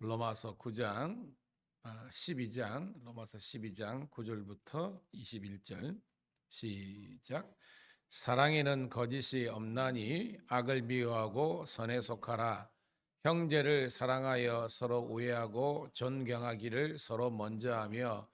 로마서 9장 12장 로마서 12장 9절부터 21절 시작. 사랑에는 거짓이 없나니 악을 미워하고 선에 속하라. 형제를 사랑하여 서로 우애하고 존경하기를 서로 먼저 하며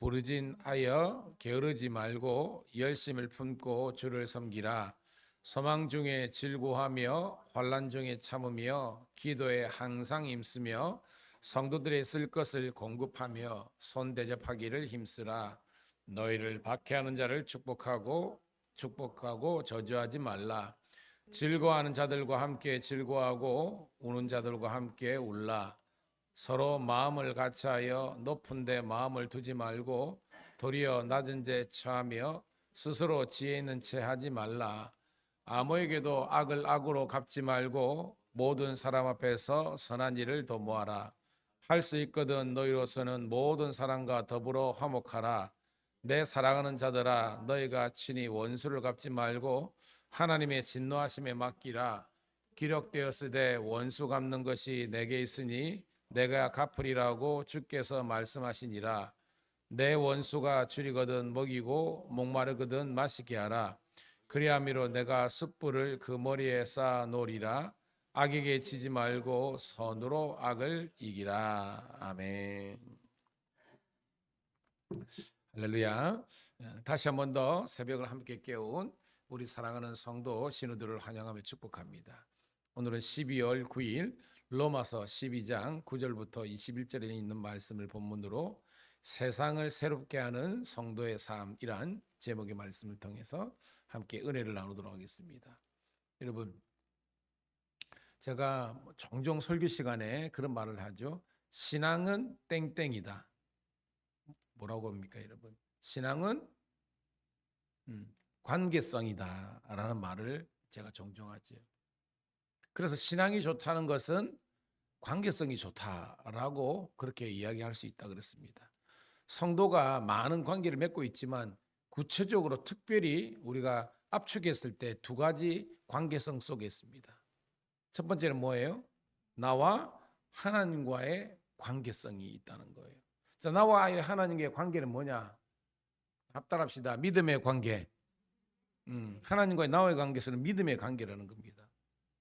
부르짖하여 게으르지 말고 열심을 품고 주를 섬기라. 소망 중에 즐거워하며 환난 중에 참으며 기도에 항상 힘쓰며 성도들의 쓸 것을 공급하며 손 대접하기를 힘쓰라. 너희를 박해하는 자를 축복하고 저주하지 말라. 즐거워하는 자들과 함께 즐거워하고 우는 자들과 함께 울라. 서로 마음을 같이하여 높은 데 마음을 두지 말고 도리어 낮은 데 처하며 스스로 지혜 있는 채 하지 말라. 아무에게도 악을 악으로 갚지 말고 모든 사람 앞에서 선한 일을 도모하라. 할 수 있거든 너희로서는 모든 사람과 더불어 화목하라. 내 사랑하는 자들아, 너희가 친히 원수를 갚지 말고 하나님의 진노하심에 맡기라. 기록되었으되 원수 갚는 것이 내게 있으니 내가 갚으리라고 주께서 말씀하시니라. 내 원수가 줄이거든 먹이고 목마르거든 마시게 하라. 그리함이로 내가 숯불을 그 머리에 쌓아 놓으리라. 악에게 지지 말고 선으로 악을 이기라. 아멘. 할렐루야. 다시 한 번 더 새벽을 함께 깨운 우리 사랑하는 성도 신우들을 환영하며 축복합니다. 오늘은 12월 9일 로마서 12장 9절부터 21절에 있는 말씀을 본문으로 세상을 새롭게 하는 성도의 삶이란 제목의 말씀을 통해서 함께 은혜를 나누도록 하겠습니다. 여러분, 제가 종종 설교 시간에 그런 말을 하죠. 신앙은 땡땡이다. 뭐라고 합니까, 여러분? 신앙은 관계성이다 라는 말을 제가 종종 하죠. 그래서 신앙이 좋다는 것은 관계성이 좋다라고 그렇게 이야기할 수 있다 그랬습니다. 성도가 많은 관계를 맺고 있지만 구체적으로 특별히 우리가 압축했을 때 두 가지 관계성 속에 있습니다. 첫 번째는 뭐예요? 나와 하나님과의 관계성이 있다는 거예요. 자, 나와 하나님과의 관계는 뭐냐? 합달합시다. 믿음의 관계. 하나님과의 나와의 관계는 믿음의 관계라는 겁니다.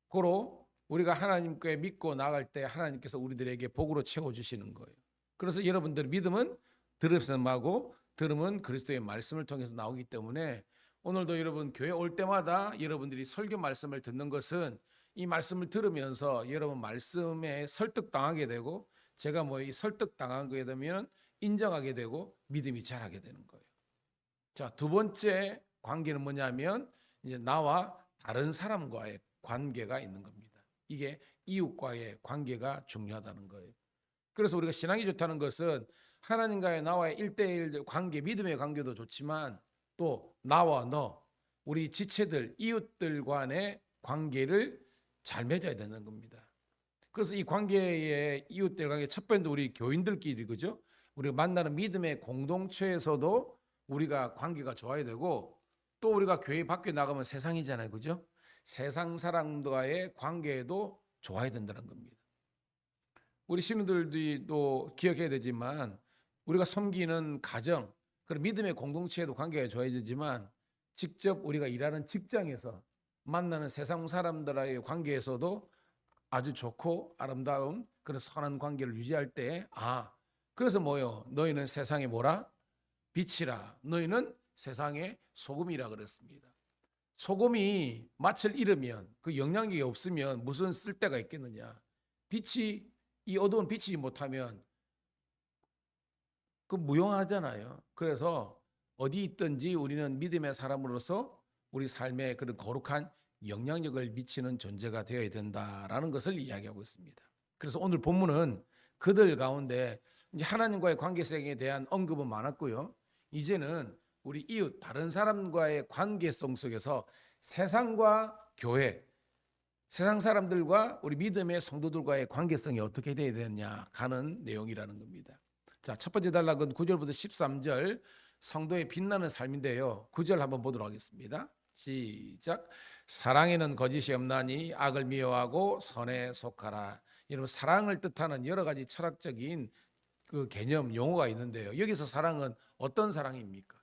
고로 우리가 하나님께 믿고 나갈 때 하나님께서 우리들에게 복으로 채워주시는 거예요. 그래서 여러분들 믿음은 들음에서 나고 들음은 그리스도의 말씀을 통해서 나오기 때문에 오늘도 여러분 교회 올 때마다 여러분들이 설교 말씀을 듣는 것은 이 말씀을 들으면서 여러분 말씀에 설득당하게 되고 제가 이 설득당한 거에 되면 인정하게 되고 믿음이 자라게 되는 거예요. 자, 두 번째 관계는 뭐냐면 이제 나와 다른 사람과의 관계가 있는 겁니다. 이게 이웃과의 관계가 중요하다는 거예요. 그래서 우리가 신앙이 좋다는 것은 하나님과의 나와의 1대1 관계, 믿음의 관계도 좋지만 또 나와 너, 우리 지체들, 이웃들 간의 관계를 잘 맺어야 되는 겁니다. 그래서 이 관계의 이웃들 관계 첫 번째 우리 교인들끼리 그죠? 우리가 만나는 믿음의 공동체에서도 우리가 관계가 좋아야 되고 또 우리가 교회 밖에 나가면 세상이잖아요. 그죠? 세상 사람과의 관계도 좋아야 된다는 겁니다. 우리 신우들도 기억해야 되지만 우리가 섬기는 가정, 그런 믿음의 공동체에도 관계가 좋아지지만 직접 우리가 일하는 직장에서 만나는 세상 사람들과의 관계에서도 아주 좋고 아름다운 그런 선한 관계를 유지할 때 그래서 너희는 세상에 뭐라? 빛이라. 너희는 세상의 소금이라 그랬습니다. 소금이 맛을 잃으면 그 영향력이 없으면 무슨 쓸데가 있겠느냐. 빛이 이 어두운 빛이지 못하면 그 무용하잖아요. 그래서 어디 있든지 우리는 믿음의 사람으로서 우리 삶에 그런 거룩한 영향력을 미치는 존재가 되어야 된다라는 것을 이야기하고 있습니다. 그래서 오늘 본문은 그들 가운데 이제 하나님과의 관계성에 대한 언급은 많았고요. 이제는 우리 이웃 다른 사람과의 관계성 속에서 세상과 교회, 세상 사람들과 우리 믿음의 성도들과의 관계성이 어떻게 되어야 되느냐 하는 내용이라는 겁니다. 자, 첫 번째 단락은 9절부터 13절 성도의 빛나는 삶인데요. 9절 한번 보도록 하겠습니다. 시작. 사랑에는 거짓이 없나니 악을 미워하고 선에 속하라. 여러분 사랑을 뜻하는 여러 가지 철학적인 그 개념 용어가 있는데요. 여기서 사랑은 어떤 사랑입니까?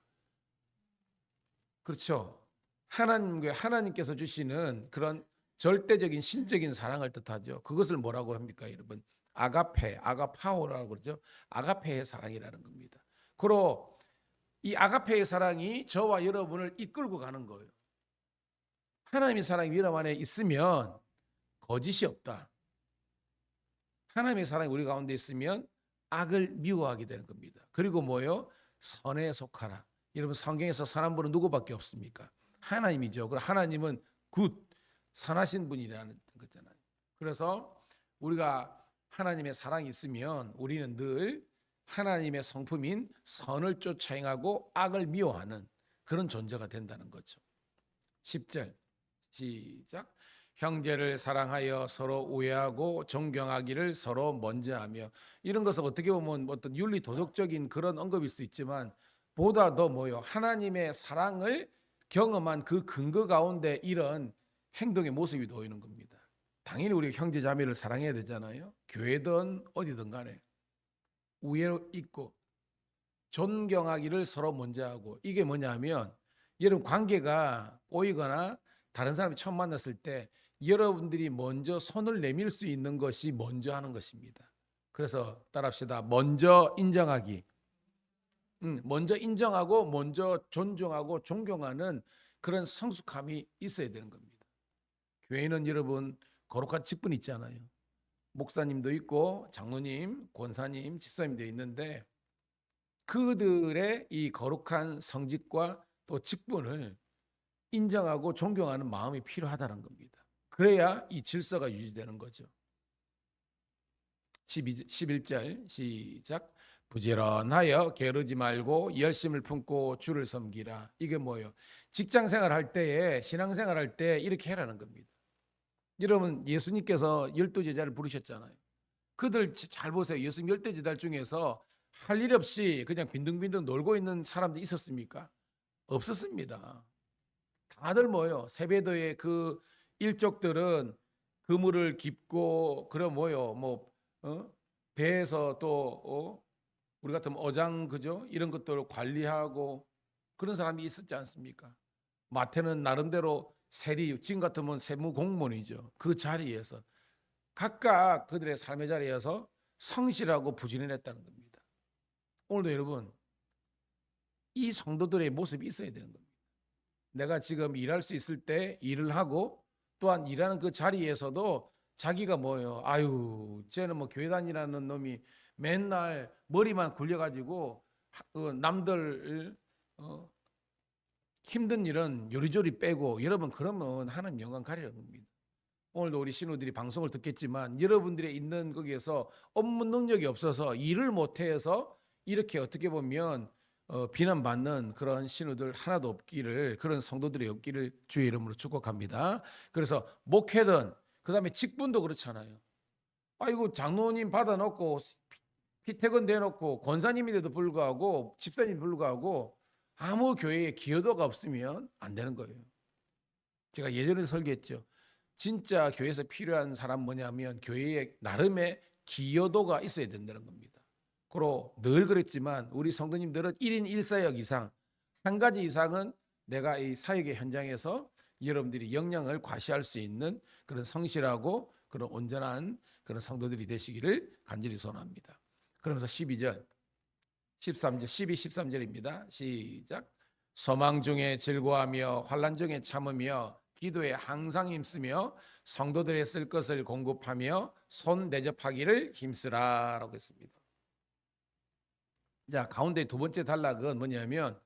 그렇죠. 하나님께서 주시는 그런 절대적인 신적인 사랑을 뜻하죠. 그것을 뭐라고 합니까, 여러분? 아가페, 아가파오라고 그러죠. 아가페의 사랑이라는 겁니다. 그리고 이 아가페의 사랑이 저와 여러분을 이끌고 가는 거예요. 하나님의 사랑이 여러분 안에 있으면 거짓이 없다. 하나님의 사랑이 우리 가운데 있으면 악을 미워하게 되는 겁니다. 그리고 뭐요? 선에 속하라. 여러분 성경에서 선한 분은 누구밖에 없습니까? 하나님이죠. 그럼 하나님은 굿, 선하신 분이라는 거잖아요. 그래서 우리가 하나님의 사랑이 있으면 우리는 늘 하나님의 성품인 선을 쫓아 행하고 악을 미워하는 그런 존재가 된다는 거죠. 10절 시작. 형제를 사랑하여 서로 우애하고 존경하기를 서로 먼저 하며. 이런 것은 어떻게 보면 어떤 윤리 도덕적인 그런 언급일 수 있지만 보다 더 뭐요? 하나님의 사랑을 경험한 그 근거 가운데 이런 행동의 모습이 보이는 겁니다. 당연히 우리 형제 자매를 사랑해야 되잖아요. 교회든 어디든 간에 우애로 있고 존경하기를 서로 먼저 하고. 이게 뭐냐면 여러분 관계가 꼬이거나 다른 사람이 처음 만났을 때 여러분들이 먼저 손을 내밀 수 있는 것이 먼저 하는 것입니다. 그래서 따라합시다. 먼저 인정하기. 먼저 인정하고 먼저 존중하고 존경하는 그런 성숙함이 있어야 되는 겁니다. 교회는 여러분 거룩한 직분이 있잖아요. 목사님도 있고 장로님, 권사님, 집사님도 있는데 그들의 이 거룩한 성직과 또 직분을 인정하고 존경하는 마음이 필요하다는 겁니다. 그래야 이 질서가 유지되는 거죠. 11절 시작. 부지런하여 게으르지 말고 열심을 품고 주를 섬기라. 이게 뭐예요? 직장 생활할 때에 신앙생활 할 때 이렇게 해라는 겁니다. 여러분 예수님께서 12제자를 부르셨잖아요. 그들 잘 보세요. 예수님 12제자 중에서 할 일 없이 그냥 빈둥빈둥 놀고 있는 사람도 있었습니까? 없었습니다. 다들 뭐예요? 세배도의 그 일족들은 그물을 깁고 그럼 뭐요? 배에서 또 우리 같은 어장 그죠? 이런 것들을 관리하고 그런 사람이 있었지 않습니까? 마태는 나름대로 세리 지금 같으면 세무 공무원이죠. 그 자리에서 각각 그들의 삶의 자리에서 성실하고 부지런했다는 겁니다. 오늘도 여러분 이 성도들의 모습이 있어야 되는 겁니다. 내가 지금 일할 수 있을 때 일을 하고 또한 일하는 그 자리에서도 자기가 뭐예요? 아유, 쟤는 뭐 교회 다니라는 놈이 맨날 머리만 굴려가지고 남들 힘든 일은 요리조리 빼고. 여러분 그러면 하나님 영광 가리라는 겁니다. 오늘도 우리 신우들이 방송을 듣겠지만 여러분들의 있는 거기에서 업무 능력이 없어서 일을 못해서 이렇게 어떻게 보면 비난받는 그런 신우들 하나도 없기를, 그런 성도들이 없기를 주의 이름으로 축복합니다. 그래서 목회든 그다음에 직분도 그렇잖아요. 아이고 장로님 받아놓고 피택은 대놓고 권사님인데도 불구하고 집사님 불구하고 아무 교회에 기여도가 없으면 안 되는 거예요. 제가 예전에 설교했죠. 진짜 교회에서 필요한 사람 뭐냐면 교회에 나름의 기여도가 있어야 된다는 겁니다. 그리고 늘 그랬지만 우리 성도님들은 1인 1사역 이상, 한 가지 이상은 내가 이 사역의 현장에서 여러분들이 역량을 과시할 수 있는 그런 성실하고 그런 온전한 그런 성도들이 되시기를 간절히 소원합니다. 그러면서 12절, 13절, 12, 13절입니다. 시작. 소망 중에 즐거워하며 환난 중에 참으며 기도에 항상 힘쓰며 성도들의 쓸 것을 공급하며 손 대접하기를 힘쓰라라고 했습니다. 자, 가운데 두 번째 단락은 뭐냐면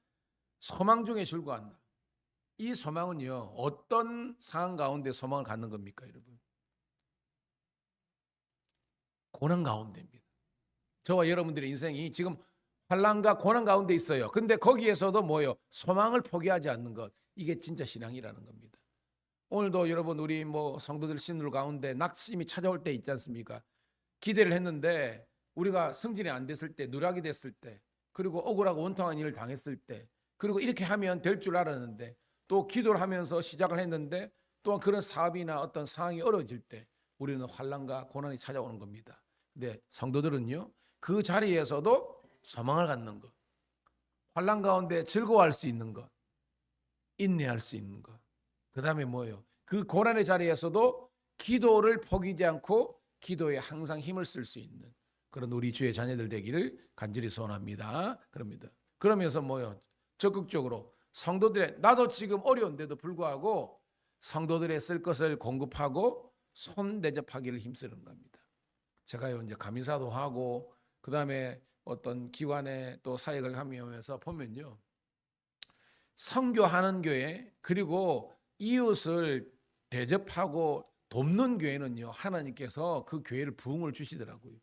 소망 중에 즐거워한다. 이 소망은요, 어떤 상황 가운데 소망을 갖는 겁니까, 여러분? 고난 가운데입니다. 저와 여러분들의 인생이 지금 환난과 고난 가운데 있어요. 근데 거기에서도 뭐요? 소망을 포기하지 않는 것. 이게 진짜 신앙이라는 겁니다. 오늘도 여러분 우리 성도들 신들 가운데 낙심이 찾아올 때 있지 않습니까? 기대를 했는데 우리가 승진이 안 됐을 때, 누락이 됐을 때, 그리고 억울하고 원통한 일을 당했을 때, 그리고 이렇게 하면 될 줄 알았는데 또 기도를 하면서 시작을 했는데 또한 그런 사업이나 어떤 상황이 어려워질 때 우리는 환난과 고난이 찾아오는 겁니다. 근데 성도들은요, 그 자리에서도 소망을 갖는 것, 환난 가운데 즐거워할 수 있는 것, 인내할 수 있는 것, 그 다음에 뭐예요? 그 고난의 자리에서도 기도를 포기하지 않고 기도에 항상 힘을 쓸 수 있는 그런 우리 주의 자녀들 되기를 간절히 소원합니다. 그럽니다. 그러면서 뭐요? 적극적으로 성도들의, 나도 지금 어려운데도 불구하고 성도들의 쓸 것을 공급하고 손 대접하기를 힘쓰는 겁니다. 제가요 이제 감사도 하고 그 다음에 어떤 기관에 또 사역을 하면서 보면요, 선교하는 교회 그리고 이웃을 대접하고 돕는 교회는요, 하나님께서 그 교회를 부흥을 주시더라고요.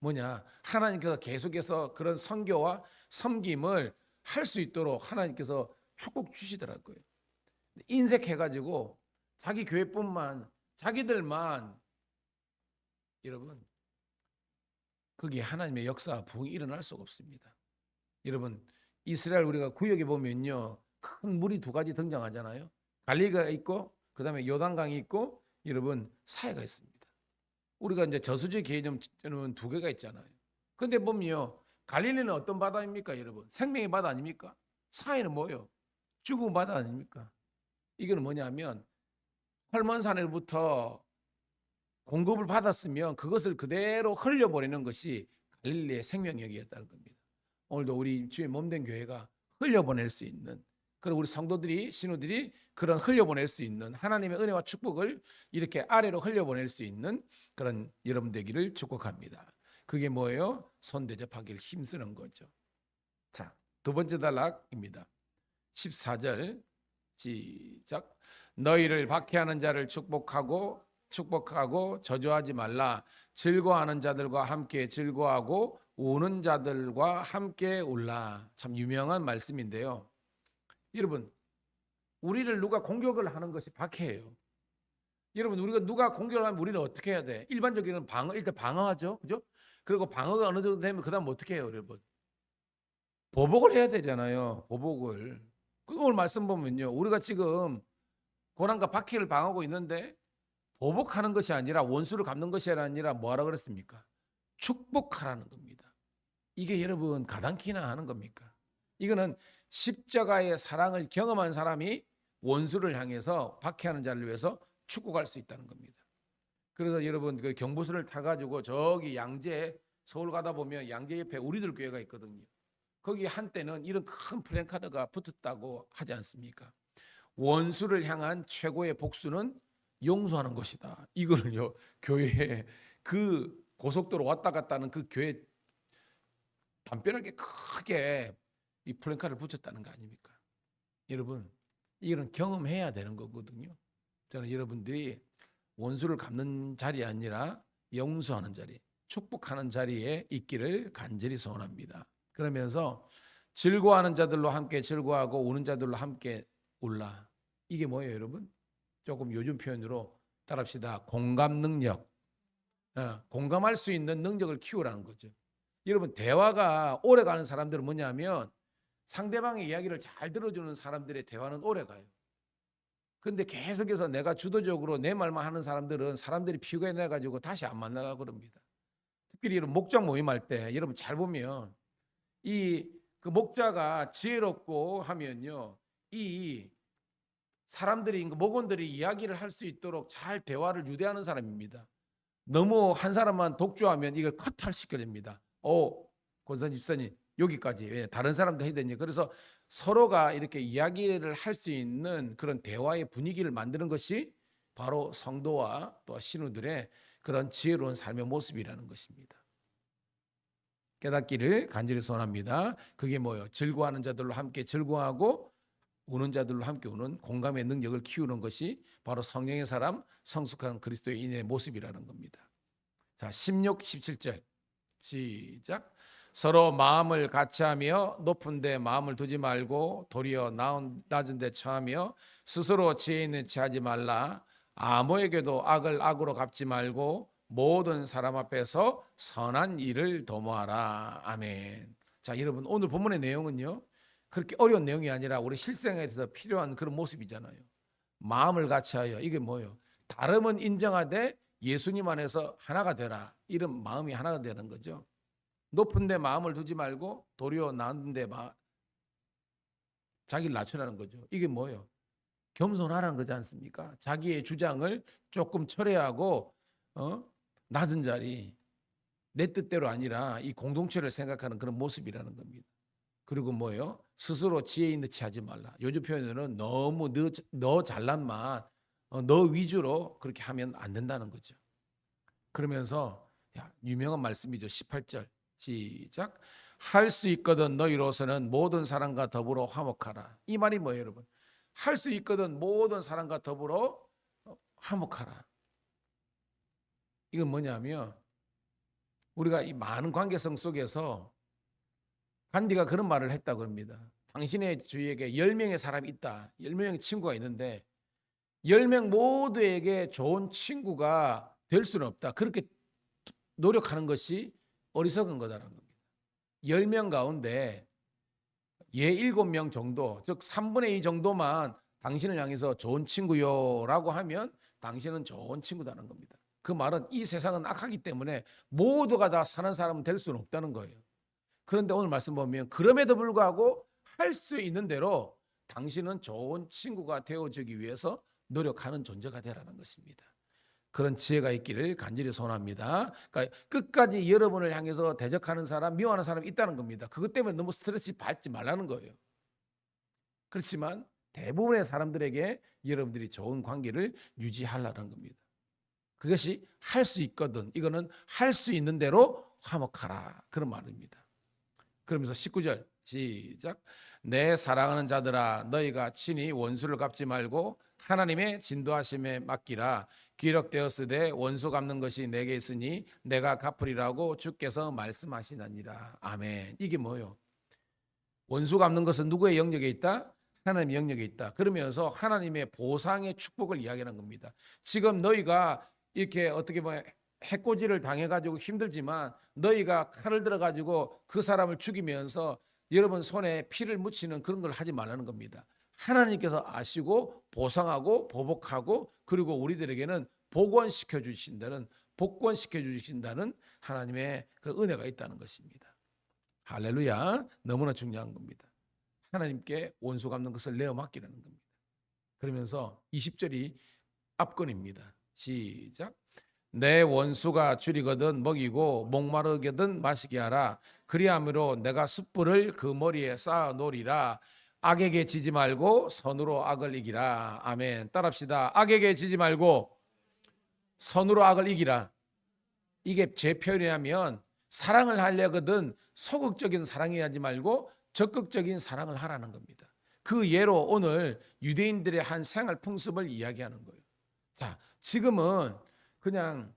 뭐냐, 하나님께서 계속해서 그런 선교와 섬김을 할 수 있도록 하나님께서 축복 주시더라고요. 인색해가지고 자기 교회뿐만, 자기들만, 여러분, 거기에 하나님의 역사와 부흥이 일어날 수가 없습니다. 여러분, 이스라엘 우리가 구역에 보면요, 큰 물이 두 가지 등장하잖아요. 갈릴리가 있고 그다음에 요단강이 있고 여러분 사해가 있습니다. 우리가 이제 저수지 개념은 두 개가 있잖아요. 근데 보면요, 갈릴리는 어떤 바다입니까, 여러분? 생명의 바다 아닙니까? 사해는 뭐요? 죽은 바다 아닙니까? 이거는 뭐냐면 헐몬산으로부터 공급을 받았으면 그것을 그대로 흘려보내는 것이 갈릴리의 생명력이었다는 겁니다. 오늘도 우리 주의 몸된 교회가 흘려보낼 수 있는, 그리고 우리 성도들이, 신우들이 그런 흘려보낼 수 있는 하나님의 은혜와 축복을 이렇게 아래로 흘려보낼 수 있는 그런 여러분 되기를 축복합니다. 그게 뭐예요? 손 대접하기를 힘쓰는 거죠. 자, 두 번째 단락입니다. 14절 시작. 너희를 박해하는 자를 축복하고 저주하지 말라. 즐거워하는 자들과 함께 즐거워하고 우는 자들과 함께 울라. 참 유명한 말씀인데요. 여러분, 우리를 누가 공격을 하는 것이 박해예요. 여러분, 우리가 누가 공격을 하면 우리는 어떻게 해야 돼? 일반적인 방어, 일단 방어하죠, 그죠? 그리고 방어가 어느 정도 되면 그다음 어떻게 해요, 여러분? 보복을 해야 되잖아요. 보복을. 그걸 말씀 보면요, 우리가 지금 고난과 박해를 방어하고 있는데 보복하는 것이 아니라, 원수를 갚는 것이 아니라 뭐하라 그랬습니까? 축복하라는 겁니다. 이게 여러분 가당키나 하는 겁니까? 이거는 십자가의 사랑을 경험한 사람이 원수를 향해서 박해하는 자를 위해서 축복할 수 있다는 겁니다. 그래서 여러분 그 경부선을 타가지고 저기 양재, 서울 가다 보면 양재 옆에 우리들 교회가 있거든요. 거기 한때는 이런 큰 플랜카드가 붙었다고 하지 않습니까? 원수를 향한 최고의 복수는 용서하는 것이다. 이거를요, 교회에 그 고속도로 왔다 갔다 하는 그 교회 담벼락에 크게 이 플랜카드를 붙였다는 거 아닙니까? 여러분, 이거는 경험해야 되는 거거든요. 저는 여러분들이 원수를 갚는 자리 아니라 용서하는 자리, 축복하는 자리에 있기를 간절히 소원합니다. 그러면서 즐거워하는 자들로 함께 즐거워하고 우는 자들로 함께 울라. 이게 뭐예요, 여러분? 조금 요즘 표현으로 따라합시다. 공감 능력. 공감할 수 있는 능력을 키우라는 거죠. 여러분, 대화가 오래가는 사람들은 뭐냐면 상대방의 이야기를 잘 들어주는 사람들의 대화는 오래가요. 근데 계속해서 내가 주도적으로 내 말만 하는 사람들은 사람들이 피곤해가지고 다시 안 만나려고 그럽니다. 특별히 이런 목장 모임할 때 여러분 잘 보면 그 목자가 지혜롭고 하면요, 이 사람들이, 목원들이 이야기를 할 수 있도록 잘 대화를 유도하는 사람입니다. 너무 한 사람만 독주하면 이걸 커트시켜야 됩니다. 권사님, 집사님 여기까지. 다른 사람도 해야 되니. 그래서 서로가 이렇게 이야기를 할 수 있는 그런 대화의 분위기를 만드는 것이 바로 성도와 또 신우들의 그런 지혜로운 삶의 모습이라는 것입니다. 깨닫기를 간절히 소원합니다. 그게 뭐예요? 즐거워하는 자들로 함께 즐거워하고 우는 자들로 함께 우는 공감의 능력을 키우는 것이 바로 성령의 사람, 성숙한 그리스도인의 모습이라는 겁니다. 자, 16, 17절 시작. 서로 마음을 같이하며 높은 데 마음을 두지 말고 도리어 낮은 데 처하며 스스로 지혜 있는 체 하지 말라. 아무에게도 악을 악으로 갚지 말고 모든 사람 앞에서 선한 일을 도모하라. 아멘. 자, 여러분, 오늘 본문의 내용은요, 그렇게 어려운 내용이 아니라 우리 실생활에서 필요한 그런 모습이잖아요. 마음을 같이하여, 이게 뭐예요? 다름은 인정하되 예수님 안에서 하나가 되라. 이런 마음이 하나가 되는 거죠. 높은 데 마음을 두지 말고 도리어 낮은 데 자기를 낮추라는 거죠. 이게 뭐예요? 겸손하라는 거지 않습니까? 자기의 주장을 조금 철회하고 낮은 자리, 내 뜻대로 아니라 이 공동체를 생각하는 그런 모습이라는 겁니다. 그리고 뭐예요? 스스로 지혜 있는 체 하지 말라. 요즘 표현으로는 너무 너 잘난만 너 위주로 그렇게 하면 안 된다는 거죠. 그러면서 유명한 말씀이죠. 18절 시작. 할 수 있거든 너희로서는 모든 사람과 더불어 화목하라. 이 말이 뭐예요, 여러분? 할 수 있거든 모든 사람과 더불어 화목하라. 이건 뭐냐면 우리가 이 많은 관계성 속에서 간디가 그런 말을 했다고 합니다. 당신의 주위에게 10명의 사람이 있다. 10명의 친구가 있는데 10명 모두에게 좋은 친구가 될 수는 없다. 그렇게 노력하는 것이 어리석은 거다라는 겁니다. 10명 가운데 7명 정도, 즉 3분의 2 정도만 당신을 향해서 좋은 친구요라고 하면 당신은 좋은 친구다는 겁니다. 그 말은 이 세상은 악하기 때문에 모두가 다 사는 사람은 될 수는 없다는 거예요. 그런데 오늘 말씀 보면 그럼에도 불구하고 할 수 있는 대로 당신은 좋은 친구가 되어주기 위해서 노력하는 존재가 되라는 것입니다. 그런 지혜가 있기를 간절히 소원합니다. 그러니까 끝까지 여러분을 향해서 대적하는 사람, 미워하는 사람이 있다는 겁니다. 그것 때문에 너무 스트레스 받지 말라는 거예요. 그렇지만 대부분의 사람들에게 여러분들이 좋은 관계를 유지하려는 겁니다. 그것이 할 수 있거든. 이거는 할 수 있는 대로 화목하라. 그런 말입니다. 그러면서 19절 시작. 내 사랑하는 자들아 너희가 친히 원수를 갚지 말고 하나님의 진도하심에 맡기라. 기록되었으되 원수 갚는 것이 내게 있으니 내가 갚으리라고 주께서 말씀하시나니라. 아멘. 이게 뭐예요? 원수 갚는 것은 누구의 영역에 있다? 하나님의 영역에 있다. 그러면서 하나님의 보상의 축복을 이야기하는 겁니다. 지금 너희가 이렇게 어떻게 보면 해코지를 당해가지고 힘들지만 너희가 칼을 들어가지고 그 사람을 죽이면서 여러분 손에 피를 묻히는 그런 걸 하지 말라는 겁니다. 하나님께서 아시고 보상하고 보복하고 그리고 우리들에게는 복원시켜 주신다는 복권시켜 주신다는 하나님의 그 은혜가 있다는 것입니다. 할렐루야. 너무나 중요한 겁니다. 하나님께 원수 갚는 것을 내어 맡기라는 겁니다. 그러면서 20절이 앞건입니다. 시작. 내 원수가 줄이거든 먹이고 목마르거든 마시게 하라. 그리함으로 내가 숯불을 그 머리에 쌓아 놓으리라. 악에게 지지 말고 선으로 악을 이기라. 아멘. 따라합시다. 악에게 지지 말고 선으로 악을 이기라. 이게 제 표현이라면 사랑을 하려거든 소극적인 사랑해야지 말고 적극적인 사랑을 하라는 겁니다. 그 예로 오늘 유대인들의 한 생활 풍습을 이야기하는 거예요. 자, 지금은 그냥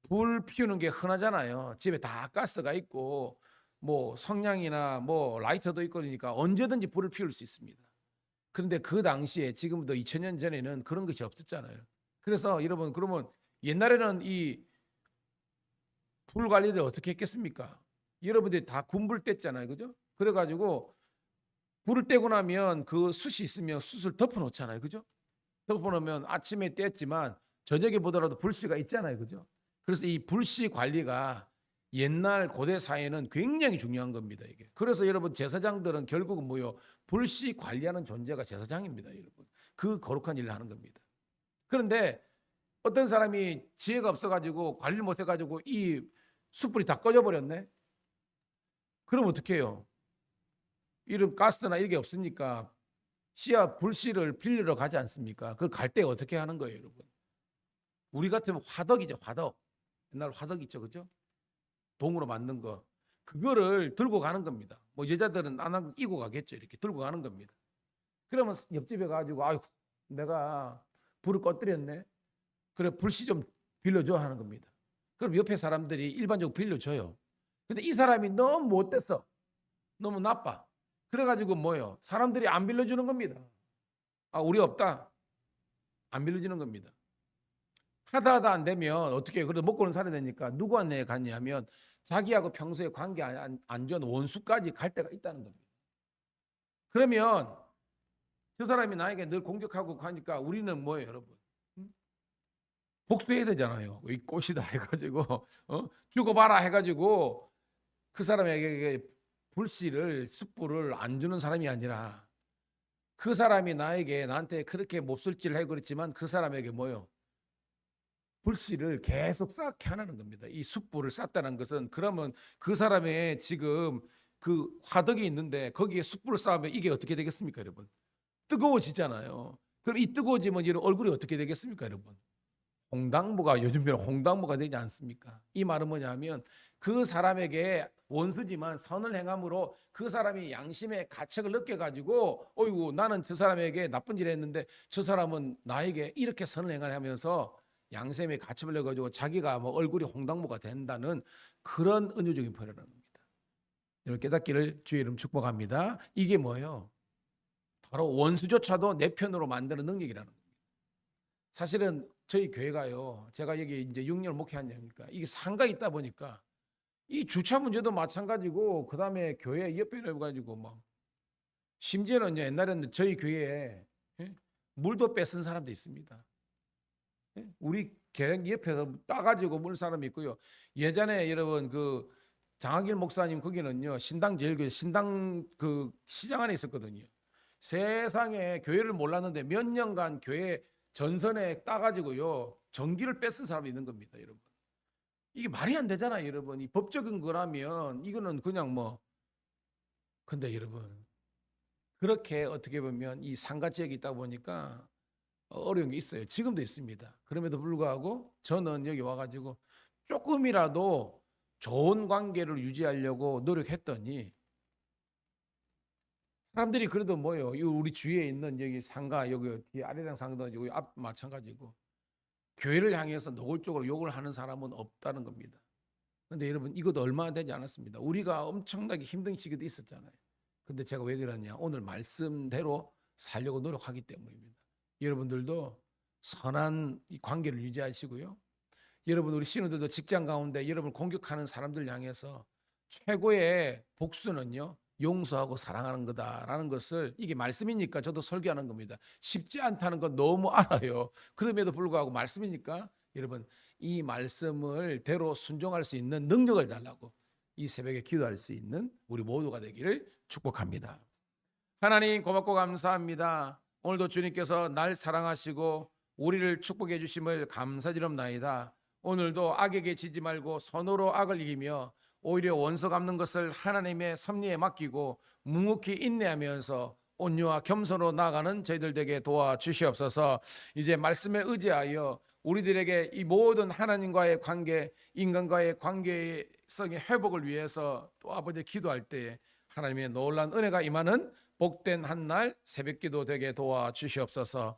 불 피우는 게 흔하잖아요. 집에 다 가스가 있고 뭐 성냥이나 뭐 라이터도 있고 그러니까 언제든지 불을 피울 수 있습니다. 그런데 그 당시에 지금부터 2000년 전에는 그런 것이 없었잖아요. 그래서 여러분 그러면 옛날에는 이 불 관리를 어떻게 했겠습니까? 여러분들이 다 군불 뗐잖아요. 그죠? 그래가지고 불을 떼고 나면 그 숯이 있으면 숯을 덮어놓잖아요. 그죠? 덮어놓으면 아침에 뗐지만 저녁에 보더라도 불씨가 있잖아요. 그죠? 그래서 이 불씨 관리가 옛날 고대 사회는 굉장히 중요한 겁니다. 이게. 그래서 여러분 제사장들은 결국은 뭐요? 불씨 관리하는 존재가 제사장입니다. 여러분. 그 거룩한 일을 하는 겁니다. 그런데 어떤 사람이 지혜가 없어가지고 관리를 못해가지고 이 숯불이 다 꺼져버렸네. 그럼 어떻게 해요? 이런 가스나 이게 없으니까 불씨를 빌리러 가지 않습니까? 그 갈 때 어떻게 하는 거예요, 여러분? 우리 같으면 화덕이죠, 화덕. 옛날 화덕 있죠, 그죠? 동으로 만든 거. 그거를 들고 가는 겁니다. 뭐 여자들은 안 이고 가겠죠, 이렇게 들고 가는 겁니다. 그러면 옆집에 가지고 아이고 내가 불을 꺼뜨렸네. 그래 불씨 좀 빌려줘 하는 겁니다. 그럼 옆에 사람들이 일반적으로 빌려줘요. 근데 이 사람이 너무 못됐어. 너무 나빠. 그래가지고 뭐요? 사람들이 안 빌려주는 겁니다. 아 우리 없다. 안 빌려주는 겁니다. 하다 안 되면 어떻게 해요? 그래도 먹고는 살아야 되니까 누구한테 갔냐면 자기하고 평소에 관계 안 좋은 원수까지 갈 때가 있다는 겁니다. 그러면 저 사람이 나에게 늘 공격하고 가니까 우리는 뭐예요, 여러분? 복수해야 되잖아요. 이 꽃이다 해가지고 죽어봐라 해가지고 그 사람에게 불씨를 숯불을 안 주는 사람이 아니라 그 사람이 나한테 그렇게 몹쓸짓을 해 그랬지만 그 사람에게 뭐요? 불씨를 계속 쌓게 하는 겁니다. 이 숯불을 쌓다는 것은 그러면 그 사람의 지금 그 화덕이 있는데 거기에 숯불을 쌓으면 이게 어떻게 되겠습니까, 여러분? 뜨거워지잖아요. 그럼 이 뜨거워지면 이런 얼굴이 어떻게 되겠습니까, 여러분? 홍당무가 요즘에는 홍당무가 되지 않습니까? 이 말은 뭐냐면 그 사람에게 원수지만 선을 행함으로 그 사람이 양심의 가책을 느껴가지고 어이구 나는 저 사람에게 나쁜 일을 했는데 저 사람은 나에게 이렇게 선을 행하면서 양심의 가책을 내가지고 자기가 뭐 얼굴이 홍당무가 된다는 그런 은유적인 표현을 합니다. 여러분 깨닫기를 주의 이름 축복합니다. 이게 뭐예요? 바로 원수조차도 내 편으로 만드는 능력이라는 거예요. 사실은 저희 교회가요. 제가 여기 이제 6년 목회한 얘기니까 이게 상가 있다 보니까 이 주차 문제도 마찬가지고 그다음에 교회 옆에 가지고 뭐 심지어는 옛날에는 저희 교회에 물도 뺏은 사람도 있습니다. 우리 교회 옆에서 따가지고 물 사람이 있고요. 예전에 여러분 그 장학일 목사님 거기는요 신당 제일교회 신당 그 시장 안에 있었거든요. 세상에 교회를 몰랐는데 몇 년간 교회 전선에 따가지고요 전기를 뺏은 사람이 있는 겁니다, 여러분. 이게 말이 안 되잖아요, 여러분. 이 법적인 거라면 이거는 그냥 뭐. 근데 여러분 그렇게 어떻게 보면 이 상가 지역이 있다 보니까 어려운 게 있어요. 지금도 있습니다. 그럼에도 불구하고 저는 여기 와가지고 조금이라도 좋은 관계를 유지하려고 노력했더니 사람들이 그래도 뭐요? 우리 주위에 있는 여기 상가 여기 뒤에 아래장 상가도 여기 앞 마찬가지고 교회를 향해서 노골적으로 욕을 하는 사람은 없다는 겁니다. 근데 여러분 이것도 얼마 되지 않았습니다. 우리가 엄청나게 힘든 시기도 있었잖아요. 근데 제가 왜 그러냐? 오늘 말씀대로 살려고 노력하기 때문입니다. 여러분들도 선한 이 관계를 유지하시고요. 여러분 우리 신우들도 직장 가운데 여러분을 공격하는 사람들 향해서 최고의 복수는요. 용서하고 사랑하는 거다라는 것을 이게 말씀이니까 저도 설교하는 겁니다. 쉽지 않다는 건 너무 알아요. 그럼에도 불구하고 말씀이니까 여러분 이 말씀을 대로 순종할 수 있는 능력을 달라고 이 새벽에 기도할 수 있는 우리 모두가 되기를 축복합니다. 하나님 고맙고 감사합니다. 오늘도 주님께서 날 사랑하시고 우리를 축복해 주심을 감사드립나이다. 오늘도 악에게 지지 말고 선으로 악을 이기며 오히려 원수 갚는 것을 하나님의 섭리에 맡기고 묵묵히 인내하면서 온유와 겸손으로 나아가는 저희들 되게 도와주시옵소서. 이제 말씀에 의지하여 우리들에게 이 모든 하나님과의 관계, 인간과의 관계성의 회복을 위해서 또 아버지 기도할 때에 하나님의 놀라운 은혜가 임하는 복된 한날 새벽기도 되게 도와주시옵소서.